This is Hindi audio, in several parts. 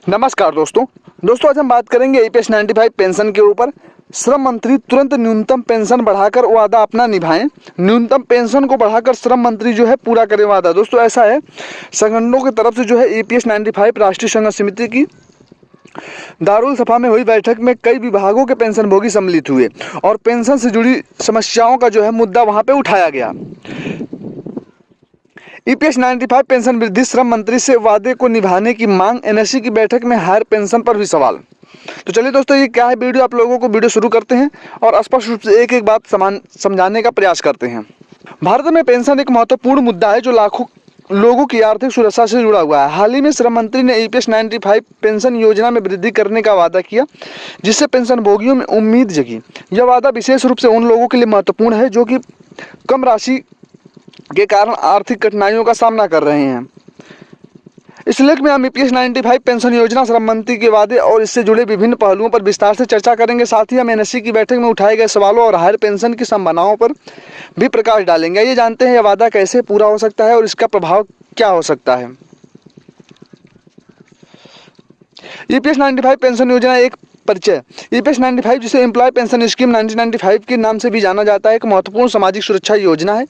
नमस्कार दोस्तों आज हम बात करेंगे ईपीएस 95 पेंशन के ऊपर। श्रम मंत्री तुरंत न्यूनतम पेंशन बढ़ाकर वादा अपना निभाएं। न्यूनतम पेंशन को बढ़ाकर श्रम मंत्री जो है पूरा करें वादा। दोस्तों ऐसा है, संगठनों की तरफ से जो है ईपीएस 95 राष्ट्रीय संघर्ष समिति की दारुल सभा में हुई बैठक में कई विभागों के पेंशनभोगी सम्मिलित हुए और पेंशन से जुड़ी समस्याओं का जो है मुद्दा वहां पे उठाया गया। ईपीएस 95 पेंशन वृद्धि, श्रम मंत्री से वादे को निभाने की मांग, एनएससी की बैठक में हायर पेंशन पर भी सवाल। तो चलिए दोस्तों, ये क्या है वीडियो, आप लोगों को वीडियो शुरू करते हैं और स्पष्ट रूप से एक एक बात समझाने का प्रयास करते हैं। भारत में पेंशन एक महत्वपूर्ण मुद्दा है जो लाखों लोगों की आर्थिक सुरक्षा से जुड़ा हुआ है। हाल ही में श्रम मंत्री ने ईपीएस 95 पेंशन योजना में वृद्धि करने का वादा किया, जिससे पेंशन भोगियों में उम्मीद जगी। यह वादा विशेष रूप से उन लोगों के लिए महत्वपूर्ण है जो कि कम राशि के कारण आर्थिक कठिनाइयों का सामना कर रहे हैं। इस लेख में हम ईपीएस 95 पेंशन योजना, श्रम मंत्री के वादे और इससे जुड़े विभिन्न पहलुओं पर विस्तार से चर्चा करेंगे। साथ ही हम एनएससी की बैठक में उठाए गए सवालों और हायर पेंशन की संभावनाओं पर भी प्रकाश डालेंगे। ये जानते हैं यह वादा कैसे पूरा हो सकता है और इसका प्रभाव क्या हो सकता है। ईपीएस 95 पेंशन योजना एक परिचय। ईपीएस 95, जिसे एम्प्लॉय पेंशन स्कीम 1995 के नाम से भी जाना जाता है, एक महत्वपूर्ण सामाजिक सुरक्षा योजना है।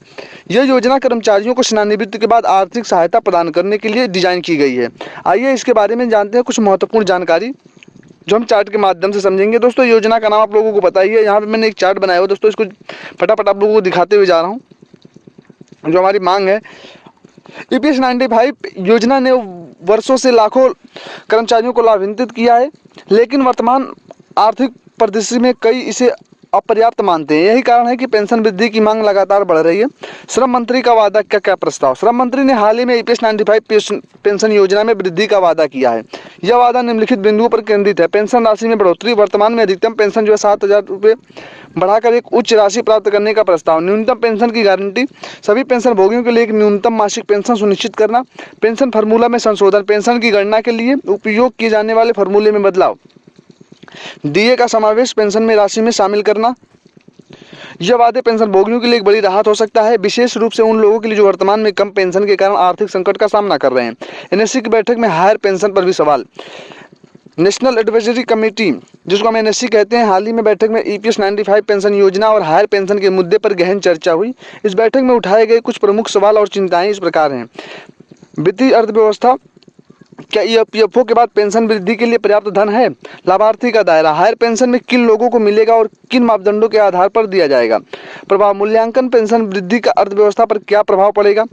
यह योजना कर्मचारियों को सेवानिवृत्ति के बाद आर्थिक सहायता प्रदान करने के लिए डिजाइन की गई है। आइए इसके बारे में जानते हैं कुछ महत्वपूर्ण जानकारी जो हम चार्ट के माध्यम से समझेंगे। दोस्तों योजना का नाम आप लोगों को पता ही है। यहाँ पे मैंने एक चार्ट बनाया हुआ दोस्तों, इसको फटाफट आप लोगों को दिखाते हुए जा रहा हूँ। जो हमारी मांग है, ईपीएस 95 योजना ने वर्षों से लाखों कर्मचारियों को लाभान्वित किया है, लेकिन वर्तमान आर्थिक परिदृश्य में कई इसे अपर्याप्त मानते हैं। यही कारण है कि पेंशन वृद्धि की मांग लगातार बढ़ रही है। श्रम मंत्री का वादा, क्या प्रस्ताव। श्रम मंत्री ने हाल ही में ईपीएस 95 पेंशन योजना में वृद्धि का वादा किया है। यह वादा निम्नलिखित बिंदुओं पर केंद्रित है। पेंशन राशि में बढ़ोतरी, वर्तमान में अधिकतम पेंशन जो है 7,000 रुपये बढ़ाकर एक उच्च राशि प्राप्त करने का प्रस्ताव। न्यूनतम पेंशन की गारंटी, सभी पेंशन भोगियों के लिए एक न्यूनतम मासिक पेंशन सुनिश्चित करना। पेंशन फार्मूला में संशोधन, पेंशन की गणना के लिए उपयोग किए जाने वाले फार्मूले में बदलाव, डीए का समावेश पेंशन में राशि में शामिल करना। यह वादे पेंशन भोगियों के लिए एक बड़ी राहत हो सकता है, विशेष रूप से उन लोगों के लिए जो वर्तमान में कम पेंशन के कारण आर्थिक संकट का सामना कर रहे हैं। एनएससी की बैठक में हायर पेंशन पर भी सवाल। नेशनल एडवाइजरी कमेटी, जिसको हम एनएससी कहते हैं, हाल ही में बैठक में ईपीएस 95 पेंशन योजना और हायर पेंशन के मुद्दे पर गहन चर्चा हुई। इस बैठक में उठाए गए कुछ प्रमुख सवाल और चिंताएं इस प्रकार हैं। वित्तीय अर्थव्यवस्था, क्या ईपीएफओ के बाद पेंशन वृद्धि के लिए पर्याप्त धन है। लाभार्थी का दायरा, हायर पेंशन में किन लोगों को मिलेगा और किन मापदंडों के आधार पर दिया जाएगा। प्रभाव मूल्यांकन, पेंशन वृद्धि का अर्थव्यवस्था पर क्या प्रभाव पड़ेगा।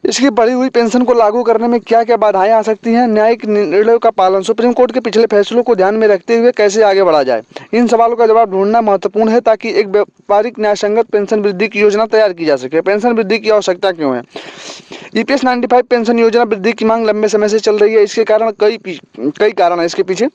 इसकी बढ़ी हुई पेंशन को लागू करने में क्या क्या बाधाएं आ सकती हैं। न्यायिक निर्णयों का पालन, सुप्रीम कोर्ट के पिछले फैसलों को ध्यान में रखते हुए कैसे आगे बढ़ा जाए। इन सवालों का जवाब ढूंढना महत्वपूर्ण है ताकि एक व्यावहारिक न्यायसंगत पेंशन वृद्धि की योजना तैयार की जा सके। पेंशन वृद्धि की आवश्यकता क्यों है। ईपीएस 95 पेंशन योजना वृद्धि की मांग लंबे समय से चल रही है। इसके कारण कई कारण है इसके पीछे।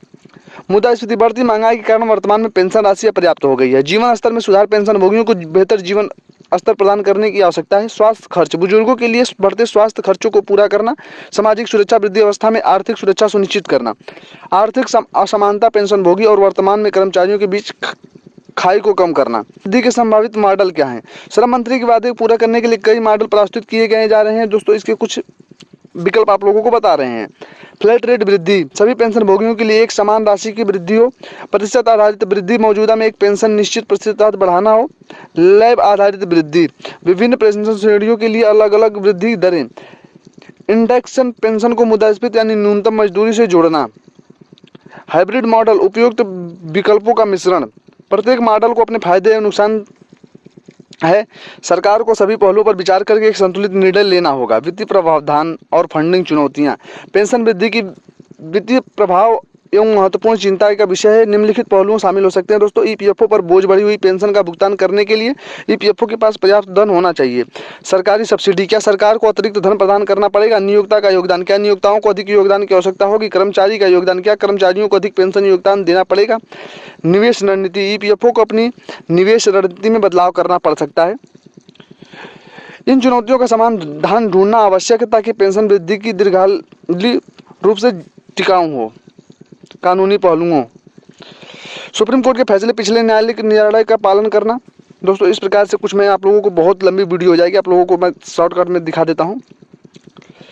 मुद्रास्फीति, बढ़ती महंगाई के कारण वर्तमान में पेंशन राशि अपर्याप्त हो गई है। जीवन स्तर में सुधार, पेंशन भोगियों को बेहतर जीवन स्तर प्रदान करने की आवश्यकता है। स्वास्थ्य खर्च, बुजुर्गों के लिए बढ़ते स्वास्थ्य खर्चों को पूरा करना। सामाजिक सुरक्षा, वृद्धि अवस्था में आर्थिक सुरक्षा सुनिश्चित करना। आर्थिक असमानता, पेंशन भोगी और वर्तमान में कर्मचारियों के बीच खाई को कम करना। वृद्धि के संभावित मॉडल क्या हैं। श्रम मंत्री के वादे को पूरा करने के लिए कई मॉडल प्रस्तुत किए गए जा रहे हैं। दोस्तों इसके कुछ विकल्प आप लोगों को बता रहे हैं। फ्लैट रेट वृद्धि, सभी पेंशन भोगियों के लिए एक समान राशि की वृद्धि हो। प्रतिशत आधारित वृद्धि, मौजूदा में एक पेंशन निश्चित प्रतिशत बढ़ाना हो। लैब आधारित वृद्धि, विभिन्न पेंशन श्रेणियों के लिए अलग अलग वृद्धि दरें। इंडेक्सन, पेंशन को मुद्रास्फीति यानी न्यूनतम मजदूरी से जोड़ना। हाइब्रिड मॉडल, उपयुक्त विकल्पों का मिश्रण। प्रत्येक मॉडल को अपने फायदे एवं नुकसान है। सरकार को सभी पहलुओं पर विचार करके एक संतुलित निर्णय लेना होगा। वित्तीय प्रावधान और फंडिंग चुनौतियां, पेंशन वृद्धि की वित्तीय प्रभाव एवं महत्वपूर्ण चिंता का विषय है। निम्नलिखित पहलुओं शामिल हो सकते हैं। दोस्तों ईपीएफओ पर बोझ बढ़ी हुई पेंशन का भुगतान करने के लिए ईपीएफओ के पास पर्याप्त धन होना चाहिए। सरकारी सब्सिडी, क्या सरकार को अतिरिक्त धन प्रदान करना पड़ेगा। नियोक्ता का योगदान, क्या नियोक्ताओं को अधिक योगदान की आवश्यकता होगी। कर्मचारी का योगदान, क्या कर्मचारियों को अधिक पेंशन योगदान देना पड़ेगा। निवेश रणनीति, ईपीएफओ को अपनी निवेश रणनीति में बदलाव करना पड़ सकता है। इन चुनौतियों का समाधान ढूंढना आवश्यक है ताकि पेंशन वृद्धि की दीर्घकालिक रूप से टिकाऊ हो। कानूनी पहलुओं, सुप्रीम कोर्ट के फैसले, पिछले न्यायालय के निर्णय का पालन करना। दोस्तों इस प्रकार से कुछ मैं आप लोगों को, बहुत लंबी वीडियो हो जाएगी, आप लोगों को मैं शॉर्टकट में दिखा देता हूँ।